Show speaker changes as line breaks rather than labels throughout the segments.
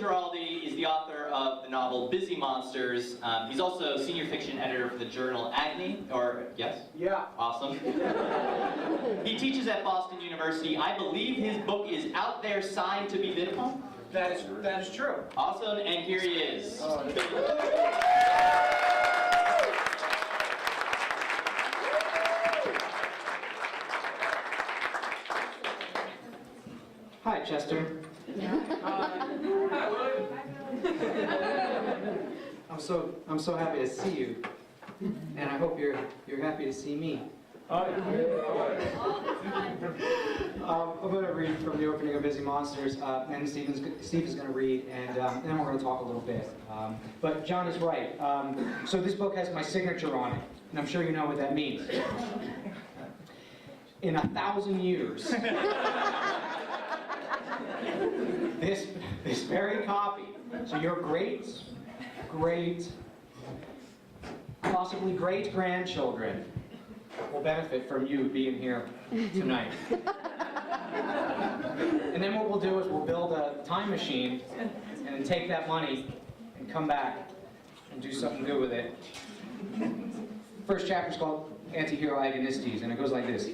Giraldi is the author of the novel Busy Monsters. He's also senior fiction editor for the journal Agni, or yes?
Yeah.
Awesome. He teaches at Boston University. I believe his book is out there, signed to be bid upon.
That is true.
Awesome, and here he is.
Hi, Chester.
Hi, William.
I'm so happy to see you, and I hope you're happy to see me. I'm going to read from the opening of Busy Monsters, and Steve is going to read, and then we're going to talk a little bit. But John is right. So this book has my signature on it, and I'm sure you know what that means. In 1,000 years, this very copy. So your possibly great-grandchildren will benefit from you being here tonight. And then what we'll do is we'll build a time machine and then take that money and come back and do something good with it. First chapter is called Anti-Hero Agonistes, and it goes like this.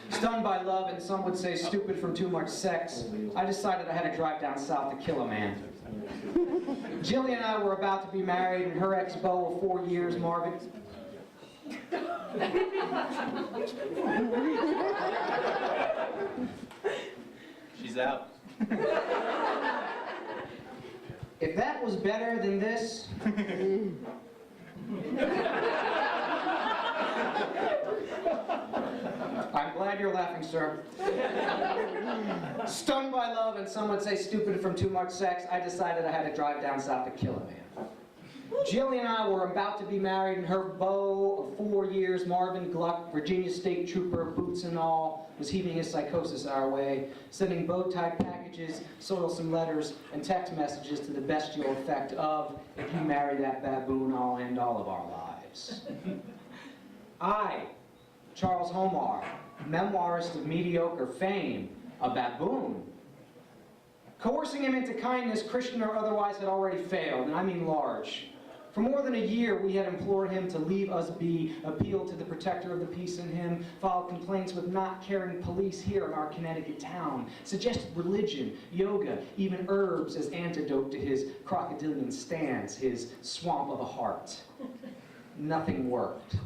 Stunned by love, and some would say stupid from too much sex, I decided I had to drive down south to kill a man. Jillian and I were about to be married, and her ex-beau of 4 years, Marvin...
She's out.
If that was better than this... I'm glad you're laughing, sir. Stunned by love, and some would say stupid from too much sex, I decided I had to drive down south to kill a man. Jillian and I were about to be married, and her beau of 4 years, Marvin Gluck, Virginia State Trooper, boots and all, was heaving his psychosis our way, sending bow-tie packages, soilsome letters, and text messages to the bestial effect of, if you marry that baboon, I'll end all of our lives. I, Charles Homar, memoirist of mediocre fame, a baboon. Coercing him into kindness, Christian or otherwise, had already failed, and I mean large. For more than a year, we had implored him to leave us be, appealed to the protector of the peace in him, filed complaints with not caring police here in our Connecticut town, suggested religion, yoga, even herbs as antidote to his crocodilian stance, his swamp of the heart. Nothing worked.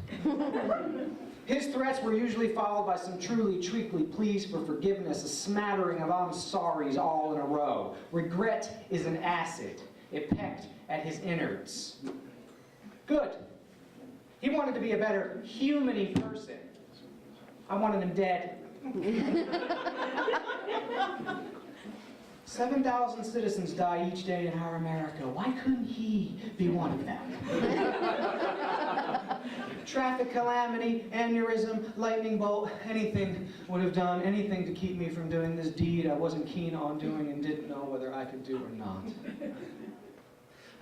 His threats were usually followed by some truly treacly pleas for forgiveness, a smattering of I'm sorry's all in a row. Regret is an acid. It pecked at his innards. Good. He wanted to be a better human-y person. I wanted him dead. 7,000 citizens die each day in our America. Why couldn't he be one of them? Traffic calamity, aneurysm, lightning bolt, anything would have done, anything to keep me from doing this deed I wasn't keen on doing and didn't know whether I could do or not.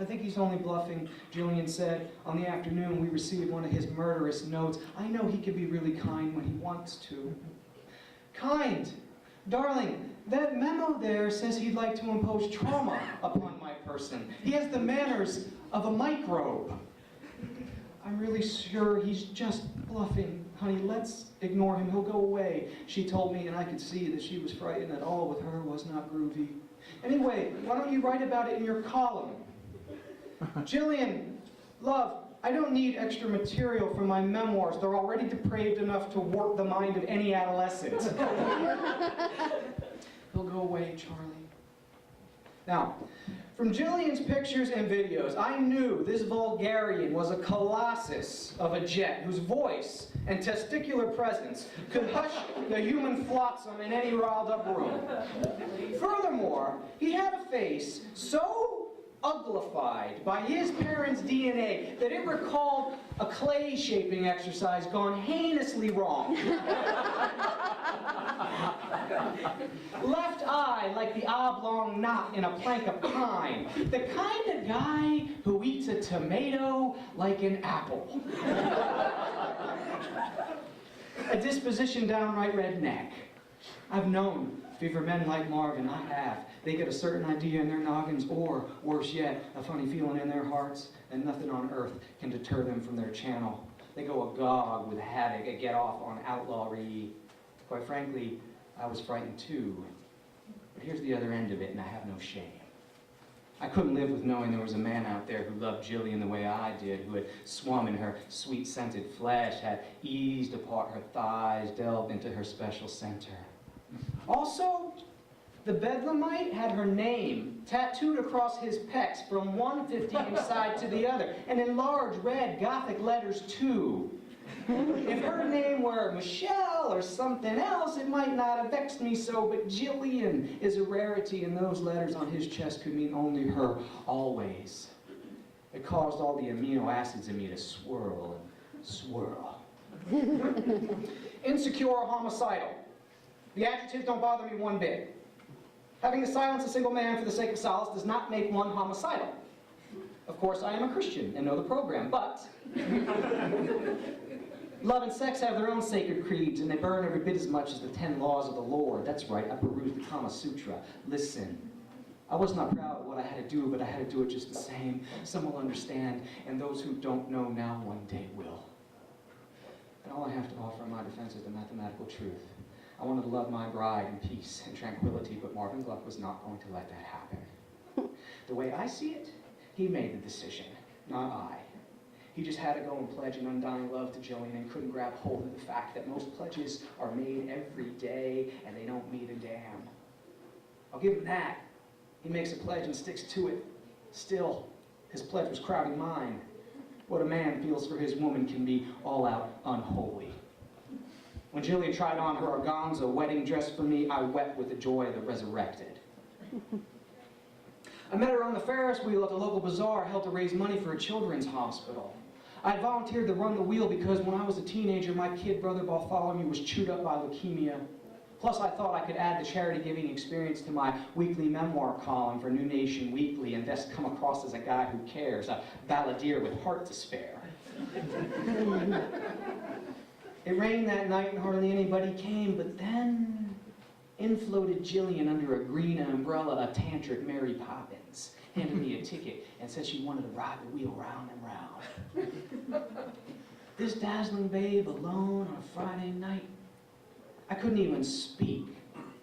I think he's only bluffing, Jillian said. On the afternoon, we received one of his murderous notes. I know he can be really kind when he wants to. Kind? Darling, that memo there says he'd like to impose trauma upon my person. He has the manners of a microbe. I'm really sure he's just bluffing. Honey, let's ignore him. He'll go away. She told me, and I could see that she was frightened that all with her was not groovy. Anyway, why don't you write about it in your column? Jillian, love, I don't need extra material for my memoirs. They're already depraved enough to warp the mind of any adolescent. He'll go away, Charlie. Now, from Jillian's pictures and videos, I knew this vulgarian was a colossus of a jet whose voice and testicular presence could hush the human flotsam in any riled-up room. Furthermore, he had a face so uglified by his parents' DNA that it recalled a clay shaping exercise gone heinously wrong. Left eye like the oblong knot in a plank of pine. The kind of guy who eats a tomato like an apple. A disposition downright redneck. I've known fever men like Marvin, I have. They get a certain idea in their noggins, or, worse yet, a funny feeling in their hearts, and nothing on earth can deter them from their channel. They go agog with havoc and get off on outlawry. Quite frankly, I was frightened too. But here's the other end of it, and I have no shame. I couldn't live with knowing there was a man out there who loved Jillian the way I did, who had swum in her sweet-scented flesh, had eased apart her thighs, delved into her special center. Also, the Bedlamite had her name tattooed across his pecs from one 50-inch side to the other, and in large red Gothic letters too. If her name were Michelle or something else, it might not have vexed me so, but Jillian is a rarity, and those letters on his chest could mean only her, always. It caused all the amino acids in me to swirl and swirl. Insecure or homicidal. The adjectives don't bother me one bit. Having to silence a single man for the sake of solace does not make one homicidal. Of course, I am a Christian and know the program, but love and sex have their own sacred creeds, and they burn every bit as much as the 10 laws of the Lord. That's right, I perused the Kama Sutra. Listen, I was not proud of what I had to do, but I had to do it just the same. Some will understand, and those who don't know now one day will. And all I have to offer in my defense is the mathematical truth. I wanted to love my bride in peace and tranquility, but Marvin Gluck was not going to let that happen. The way I see it, he made the decision, not I. He just had to go and pledge an undying love to Jillian and couldn't grab hold of the fact that most pledges are made every day and they don't mean a damn. I'll give him that. He makes a pledge and sticks to it. Still, his pledge was crowding mine. What a man feels for his woman can be all out unholy. When Jillian tried on her organza wedding dress for me, I wept with the joy of the resurrected. I met her on the Ferris wheel at the local bazaar held to raise money for a children's hospital. I had volunteered to run the wheel because when I was a teenager, my kid brother Bartholomew was chewed up by leukemia. Plus, I thought I could add the charity-giving experience to my weekly memoir column for New Nation Weekly and thus come across as a guy who cares, a balladeer with heart to spare. It rained that night and hardly anybody came, but then in floated Jillian under a green umbrella, a tantric Mary Poppins, handed me a ticket and said she wanted to ride the wheel round and round. This dazzling babe alone on a Friday night. I couldn't even speak.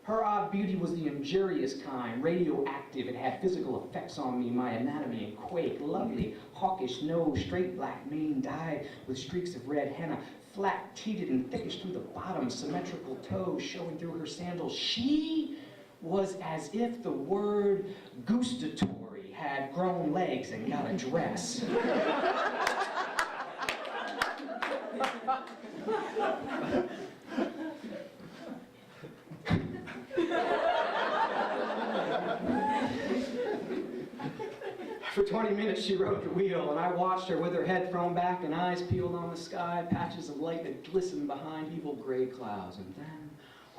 Her odd beauty was the injurious kind, radioactive. It had physical effects on me, my anatomy in quake. Lovely, hawkish nose, straight black mane dyed with streaks of red henna, flat-teated and thickish through the bottom, symmetrical toes showing through her sandals. She was as if the word gustatory had grown legs and got a dress. For 20 minutes she rode the wheel, and I watched her with her head thrown back and eyes peeled on the sky, patches of light that glistened behind evil gray clouds. And then,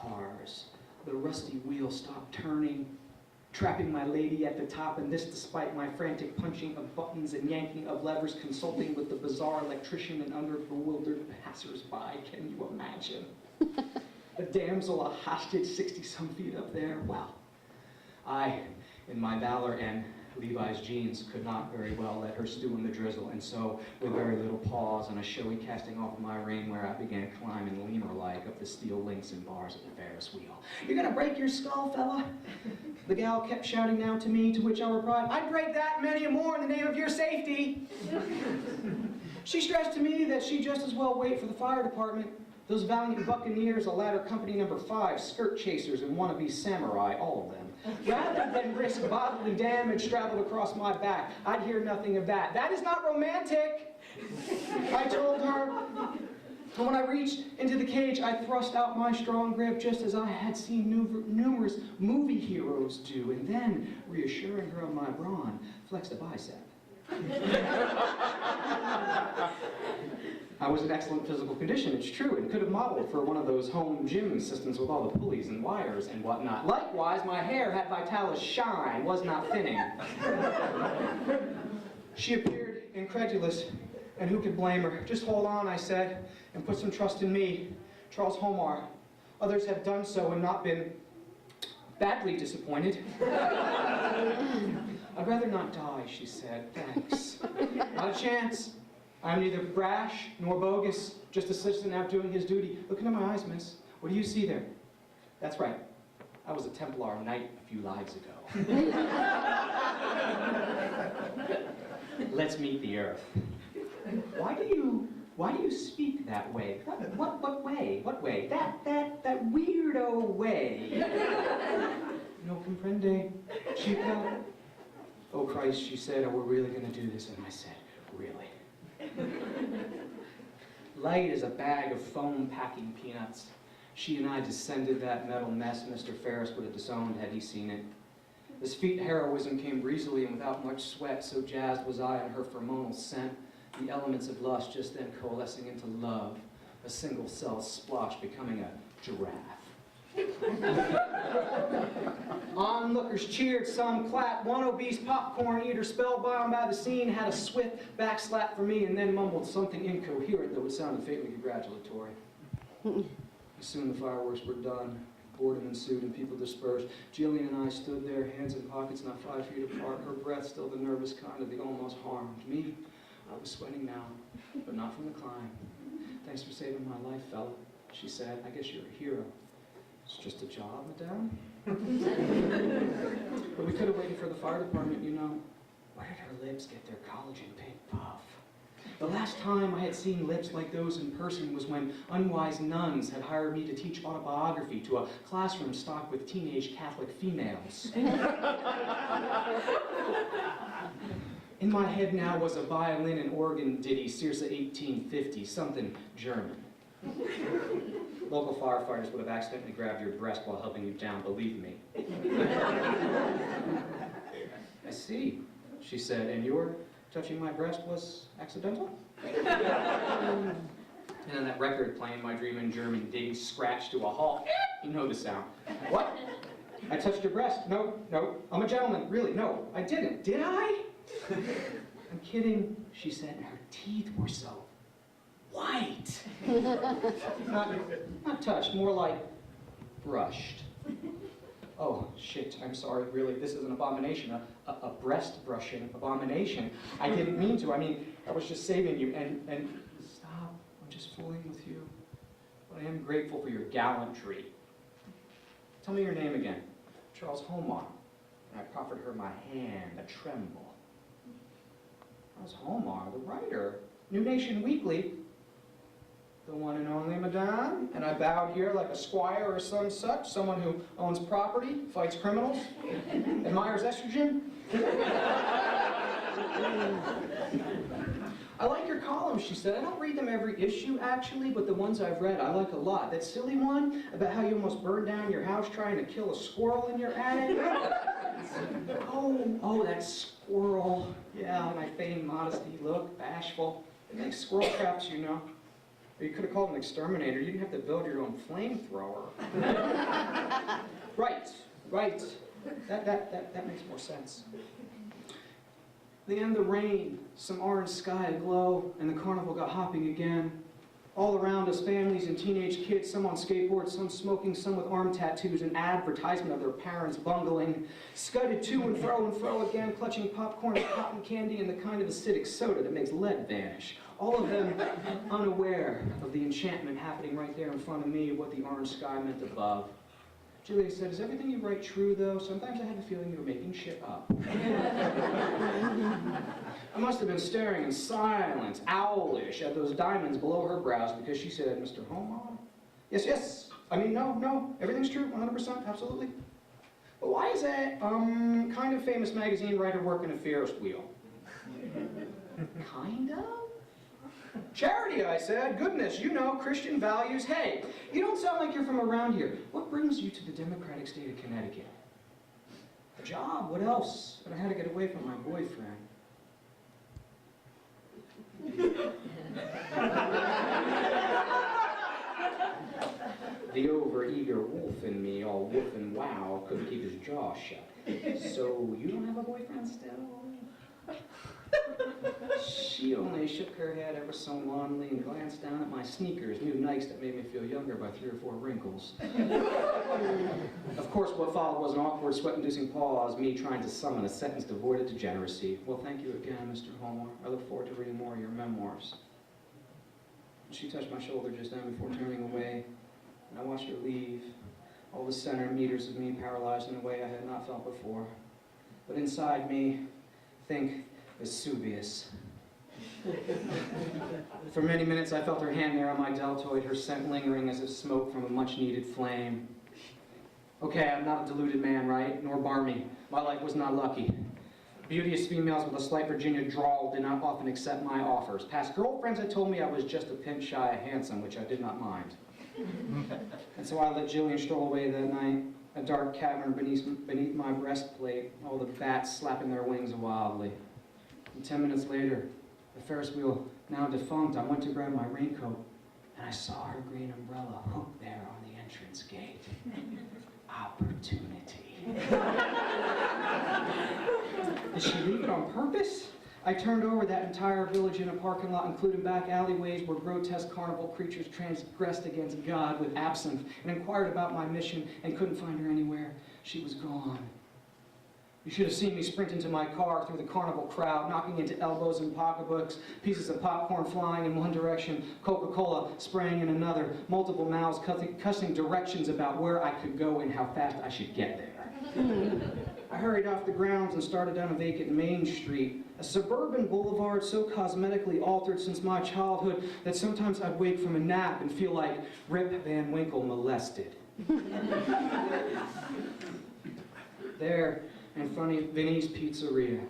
ours, the rusty wheel stopped turning, trapping my lady at the top, and this despite my frantic punching of buttons and yanking of levers, consulting with the bizarre electrician and under bewildered passers-by. Can you imagine? A damsel, a hostage 60-some feet up there. Well, I, in my valor and Levi's jeans, could not very well let her stew in the drizzle, and so, with very little pause and a showy casting off of my rainwear, I began climbing lemur-like up the steel links and bars of the Ferris wheel. "You're gonna break your skull, fella?" The gal kept shouting down to me, to which I replied, "I'd break that many more in the name of your safety." She stressed to me that she'd just as well wait for the fire department. Those valiant buccaneers, a ladder company number 5, skirt chasers and wannabe samurai, all of them. Rather than risk bodily damage straddled across my back, I'd hear nothing of that. "That is not romantic," I told her. And when I reached into the cage, I thrust out my strong grip just as I had seen numerous movie heroes do, and then, reassuring her of my brawn, flexed a bicep. I was in excellent physical condition, it's true, and could have modeled for one of those home gym systems with all the pulleys and wires and whatnot. Likewise, my hair had Vitalis shine, was not thinning. She appeared incredulous, and who could blame her? "Just hold on," I said, "and put some trust in me. Charles Homar, Others have done so and not been badly disappointed. I'd rather not die, she said. Thanks. Not a chance. I'm neither brash nor bogus, just a citizen out doing his duty. Look into my eyes, miss. What do you see there? That's right. I was a Templar knight a few lives ago. Let's meet the earth. Why do you speak that way? What way? What way? That weirdo way. No comprende, chica. Oh Christ, she said, are we really gonna do this? And I said, really. Light as a bag of foam packing peanuts. She and I descended that metal mess Mr. Ferris would have disowned had he seen it. This feat heroism came breezily and without much sweat, so jazzed was I on her pheromonal scent, the elements of lust just then coalescing into love, a single-cell splotch becoming a giraffe. Onlookers cheered, some clapped. One obese popcorn eater, spellbound by the scene, had a swift backslap for me and then mumbled something incoherent, though it sounded faintly congratulatory. Soon the fireworks were done. Boredom ensued and people dispersed. Jillian and I stood there, hands in pockets not 5 feet apart, her breath still the nervous kind of the almost harmed. Me, I was sweating now, but not from the climb. Thanks for saving my life, fella, she said. I guess you're a hero. It's just a job, madame. But we could have waited for the fire department, you know. Where did her lips get their collagen pink puff? The last time I had seen lips like those in person was when unwise nuns had hired me to teach autobiography to a classroom stocked with teenage Catholic females. In my head now was a violin and organ ditty, Circe 1850, something German. Local firefighters would have accidentally grabbed your breast while helping you down, believe me. I see, she said, and your touching my breast was accidental? And then that record playing my dream in German did scratch to a halt. You know the sound. What? I touched your breast. No, I'm a gentleman. Really, no, I didn't. Did I? I'm kidding, she said, and her teeth were so white. Not touched, more like brushed. Oh, shit, I'm sorry, really, this is an abomination, a breast brushing abomination. I didn't mean to, I mean, I was just saving you, and stop, I'm just fooling with you. But I am grateful for your gallantry. Tell me your name again. Charles Homar. And I proffered her my hand, a tremble. Charles Homar, the writer, New Nation Weekly. The one and only, madame. And I bowed here like a squire or some such, someone who owns property, fights criminals, admires estrogen. I like your columns, she said. I don't read them every issue, actually, but the ones I've read I like a lot. That silly one about how you almost burned down your house trying to kill a squirrel in your attic. Oh, that squirrel. Yeah, my feigned modesty, look, bashful. They make squirrel traps, you know. Or you could have called an exterminator. You didn't have to build your own flamethrower. Right. That makes more sense. The end of the rain, some orange sky aglow, and the carnival got hopping again. All around us, families and teenage kids, some on skateboards, some smoking, some with arm tattoos, an advertisement of their parents bungling, scudded to and fro again, clutching popcorn and cotton candy and the kind of acidic soda that makes lead vanish. All of them unaware of the enchantment happening right there in front of me, what the orange sky meant above. Julia said, is everything you write true, though? Sometimes I had the feeling you were making shit up. I must have been staring in silence, owlish, at those diamonds below her brows because she said, Mr. Homar? Yes. I mean, no. Everything's true, 100%, absolutely. But why is that, kind of famous magazine writer working a Ferris wheel? Kind of? Charity, I said. Goodness, you know, Christian values. Hey, you don't sound like you're from around here. What brings you to the democratic state of Connecticut? A job, what else? But I had to get away from my boyfriend. The over-eager wolf in me, all woof and wow, couldn't keep his jaw shut. So, you don't have a boyfriend still? She only shook her head ever so wanly and glanced down at my sneakers, new Nikes that made me feel younger by 3 or 4 wrinkles. Of course, what followed was an awkward, sweat-inducing pause, me trying to summon a sentence devoid of degeneracy. Well, thank you again, Mr. Homer. I look forward to reading more of your memoirs. She touched my shoulder just then before turning away, and I watched her leave, all the centimeters of me paralyzed in a way I had not felt before. But inside me, think Vesuvius. For many minutes I felt her hand there on my deltoid, her scent lingering as if smoke from a much-needed flame. Okay, I'm not a deluded man, right? Nor barmy. My life was not lucky. Beauteous females with a slight Virginia drawl did not often accept my offers. Past girlfriends had told me I was just a pinch shy of handsome, which I did not mind. And so I let Jillian stroll away that night, a dark cavern beneath my breastplate, all the bats slapping their wings wildly. And 10 minutes later, the Ferris wheel now defunct, I went to grab my raincoat, and I saw her green umbrella hooked there on the entrance gate. Opportunity. Did she leave it on purpose? I turned over that entire village in a parking lot, including back alleyways where grotesque carnival creatures transgressed against God with absinthe, and inquired about my mission and couldn't find her anywhere. She was gone. You should have seen me sprint into my car through the carnival crowd, knocking into elbows and pocketbooks, pieces of popcorn flying in one direction, Coca-Cola spraying in another, multiple mouths cussing directions about where I could go and how fast I should get there. I hurried off the grounds and started down a vacant Main Street, a suburban boulevard so cosmetically altered since my childhood that sometimes I'd wake from a nap and feel like Rip Van Winkle molested. There, in front of Vinny's Pizzeria,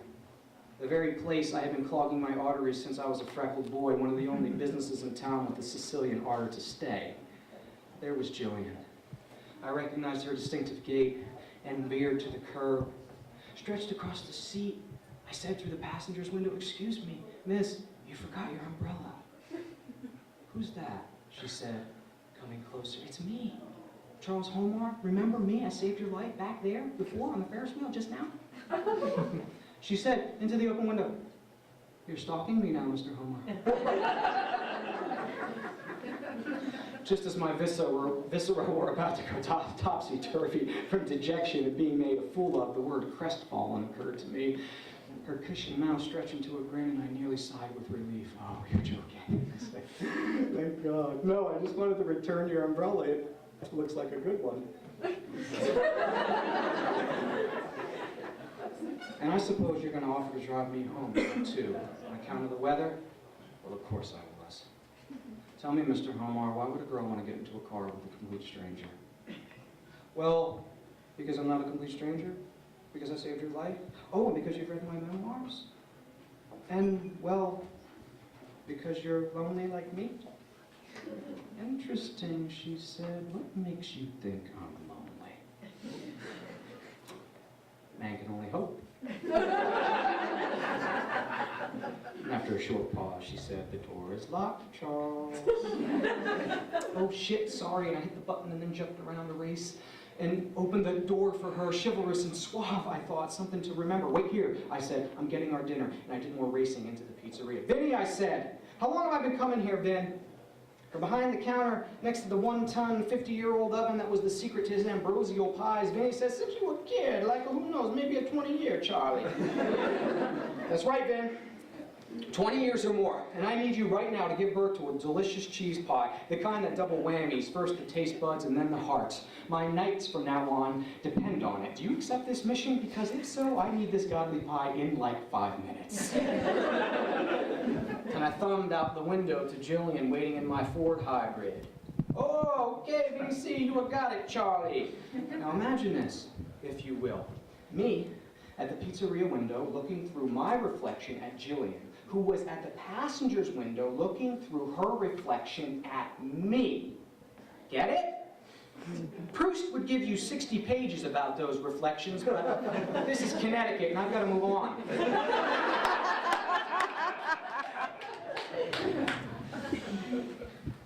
the very place I had been clogging my arteries since I was a freckled boy, one of the only businesses in town with a Sicilian order to stay. There was Jillian. I recognized her distinctive gait and veered to the curb. Stretched across the seat, I said through the passenger's window, "Excuse me, miss, you forgot your umbrella." "Who's that?" she said, coming closer. "It's me. Charles Homer, remember me? I saved your life back there, before, on the Ferris wheel, just now." She said, into the open window, "You're stalking me now, Mr. Homer." Just as my viscera were about to go topsy-turvy from dejection at being made a fool of, the word crestfallen occurred to me. Her cushioned mouth stretched into a grin, and I nearly sighed with relief. "Oh, you're joking." I said, "Thank God. No, I just wanted to return your umbrella. It looks like a good one." "And I suppose you're going to offer to drive me home, too, on account of the weather?" "Well, of course I was." "Tell me, Mr. Homer, why would a girl want to get into a car with a complete stranger?" "Well, because I'm not a complete stranger. Because I saved your life. Oh, and because you've read my memoirs. And, well, because you're lonely like me." "Interesting," she said. "What makes you think I'm lonely?" "Man can only hope." And after a short pause, she said, "The door is locked, Charles." "Oh shit, sorry," and I hit the button and then jumped around the race and opened the door for her, chivalrous and suave, I thought, something to remember. "Wait here," I said, "I'm getting our dinner," and I did more racing into the pizzeria. "Vinny," I said, "how long have I been coming here, Vin?" From behind the counter, next to the 1-ton, 50-year-old oven that was the secret to his ambrosial pies, Vinny says, "Since you were a kid, like, who knows, maybe a 20-year, Charlie." "That's right, Vin. 20 years or more, and I need you right now to give birth to a delicious cheese pie, the kind that double whammies, first the taste buds and then the hearts. My nights from now on depend on it. Do you accept this mission? Because if so, I need this godly pie in like 5 minutes." And I thumbed out the window to Jillian waiting in my Ford Hybrid. "Oh, okay, VC, you have got it, Charlie." Now imagine this, if you will. Me at the pizzeria window looking through my reflection at Jillian, who was at the passenger's window looking through her reflection at me. Get it? Proust would give you 60 pages about those reflections, but this is Connecticut and I've got to move on.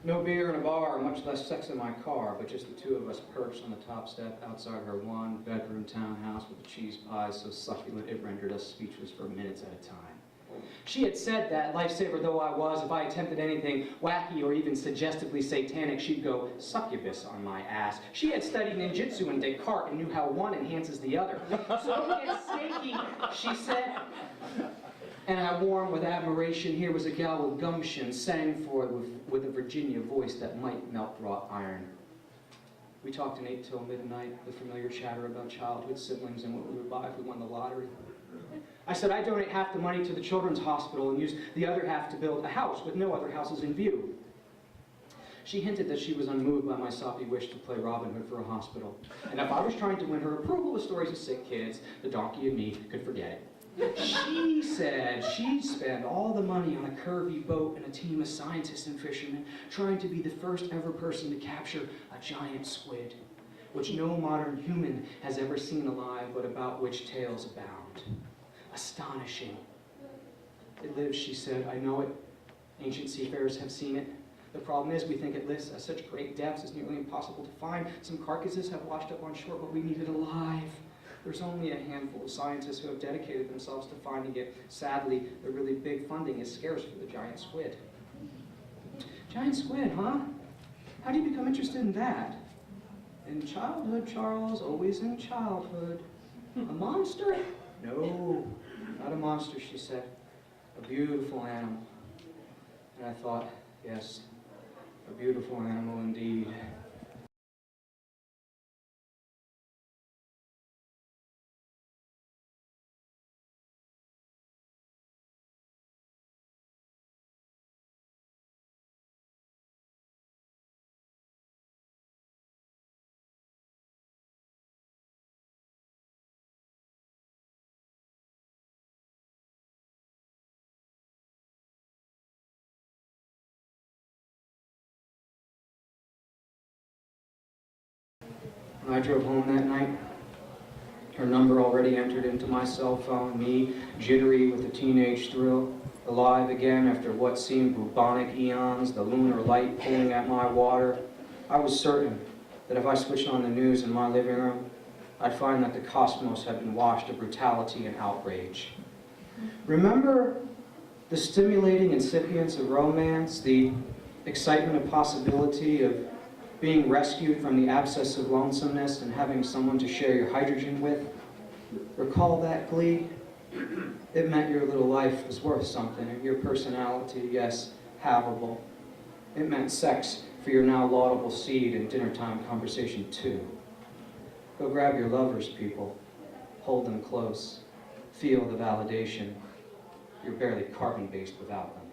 No beer in a bar, much less sex in my car, but just the two of us perched on the top step outside her one-bedroom townhouse with a cheese pie so succulent it rendered us speechless for minutes at a time. She had said that, lifesaver though I was, if I attempted anything wacky or even suggestively satanic, she'd go succubus on my ass. She had studied ninjutsu and Descartes and knew how one enhances the other. So don't get snaky, she said. And I warmed with admiration. Here was a gal with gumption, sang for it with a Virginia voice that might melt wrought iron. We talked and ate till midnight, the familiar chatter about childhood, siblings, and what we would buy if we won the lottery. I said I'd donate half the money to the children's hospital and use the other half to build a house with no other houses in view. She hinted that she was unmoved by my soppy wish to play Robin Hood for a hospital. And if I was trying to win her approval with stories of sick kids, the donkey and me could forget it. She said she'd spend all the money on a curvy boat and a team of scientists and fishermen trying to be the first ever person to capture a giant squid, which no modern human has ever seen alive, but about which tales abound. Astonishing. It lives, she said. I know it. Ancient seafarers have seen it. The problem is we think it lives at such great depths it's nearly impossible to find. Some carcasses have washed up on shore, but we need it alive. There's only a handful of scientists who have dedicated themselves to finding it. Sadly, the really big funding is scarce for the giant squid. Giant squid, huh? How do you become interested in that? In childhood, Charles, always in childhood. A monster? No, not a monster, she said. A beautiful animal. And I thought, yes, a beautiful animal indeed. When I drove home that night, her number already entered into my cell phone, me jittery with a teenage thrill, alive again after what seemed bubonic eons, the lunar light pulling at my water. I was certain that if I switched on the news in my living room, I'd find that the cosmos had been washed of brutality and outrage. Remember the stimulating incipience of romance, the excitement of possibility of being rescued from the abscess of lonesomeness and having someone to share your hydrogen with? Recall that glee? It meant your little life was worth something, and your personality, yes, havable. It meant sex for your now laudable seed and dinner time conversation too. Go grab your lovers, people. Hold them close. Feel the validation. You're barely carbon-based without them.